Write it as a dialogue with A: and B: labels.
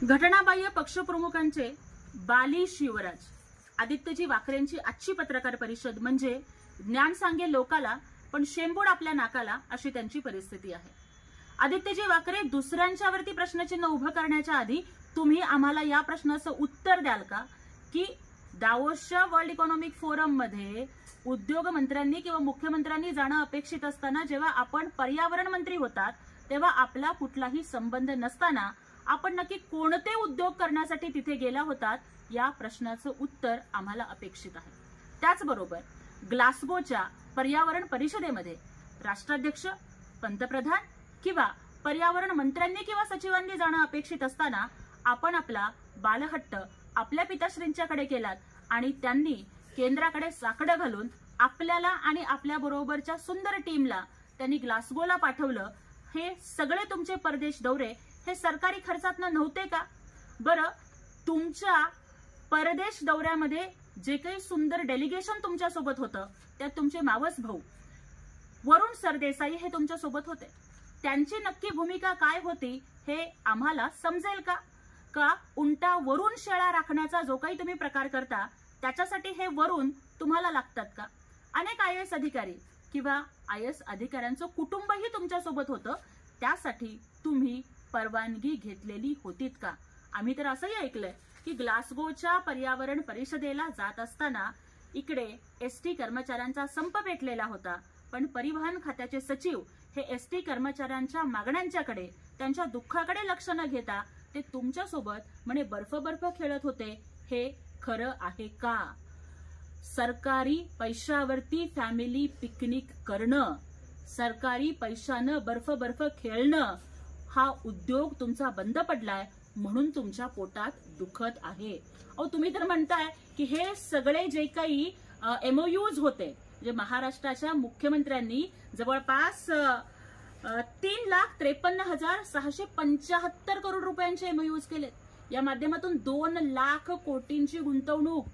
A: घटनाबाह्य पक्षप्रमुखांचे बाली शिवराज आदित्यजी वाकरेंची आजची पत्रकार परिषद म्हणजे ज्ञान सांगे लोकाला पण शेंबूड आपल्या नाकाला अशी त्यांची परिस्थिती आहे। आदित्यजी वाकरे दुसऱ्यांच्यावरती प्रश्नचिन्ह उभं करण्याच्या आधी तुम्ही आम्हाला या प्रश्नाचं उत्तर द्याल का की दावोसच्या वर्ल्ड इकॉनॉमिक फोरम मध्ये उद्योग मंत्र्यांनी किंवा मुख्यमंत्र्यांनी जाणं अपेक्षित असताना जेव्हा आपण पर्यावरण मंत्री होतात तेव्हा आपला कुठलाही संबंध नसताना आपण नक्की कोणते उद्योग करण्यासाठी तिथे गेला होतात या प्रश्नाचं उत्तर आम्हाला अपेक्षित आहे। त्याचबरोबर ग्लासगोच्या पर्यावरण परिषदेमध्ये राष्ट्राध्यक्ष, पंतप्रधान किंवा पर्यावरण मंत्र्यांनी किंवा सचिवांनी जाणं अपेक्षित असताना आपण आपला बालहट्ट आपल्या पिताश्रींच्याकडे केलात आणि त्यांनी केंद्राकडे साकडं घालून आपल्याला आणि आपल्या बरोबरच्या सुंदर टीमला त्यांनी ग्लासगोला पाठवलं। हे सगळे तुमचे परदेश दौरे हे सरकारी खर्चातनं नव्हते का? बरं, तुमच्या परदेश दौऱ्यामध्ये जे काही सुंदर डेलिगेशन तुमच्या सोबत होतं त्यात तुमचे मावस भाऊ वरुण सरदेसाई हे तुमच्या सोबत होते। त्यांची नक्की भूमिका काय होती हे आम्हाला समजेल का? का उंटा वरून शेळा राखण्याचा जो काही तुम्ही प्रकार करता त्याच्यासाठी हे वरून तुम्हाला लागतात का? अनेक IAS अधिकारी किंवा IAS अधिकाऱ्यांचं कुटुंबही तुमच्या सोबत होतं, त्यासाठी तुम्ही परवानगी घेतलेली होतीत का? आम्ही तर असंही ऐकलंय की ग्लासगोच्या पर्यावरण परिषदेला जात असताना इकडे ST कर्मचाऱ्यांचा संप पेटलेला होता, पण परिवहन खात्याचे सचिव हे ST कर्मचाऱ्यांच्या मागण्यांच्याकडे, त्यांच्या दुःखाकडे लक्ष न घेता ते तुमच्या सोबत म्हणे बर्फ खेळत होते। हे खरं आहे का? सरकारी पैशावरती फॅमिली पिकनिक करणं, सरकारी पैशानं बर्फ खेळणं हा उद्योग तुमचा बंद पडलाय म्हणून तुमच्या पोटात दुखत आहे। अहो, तुम्ही तर म्हणताय की हे सगळे जे काही MOUs होते जे महाराष्ट्राच्या मुख्यमंत्र्यांनी जवळपास 3,53,675 करोड रुपयांचे MOUs केलेत। या माध्यमातून 2 लाख कोटींची गुंतवणूक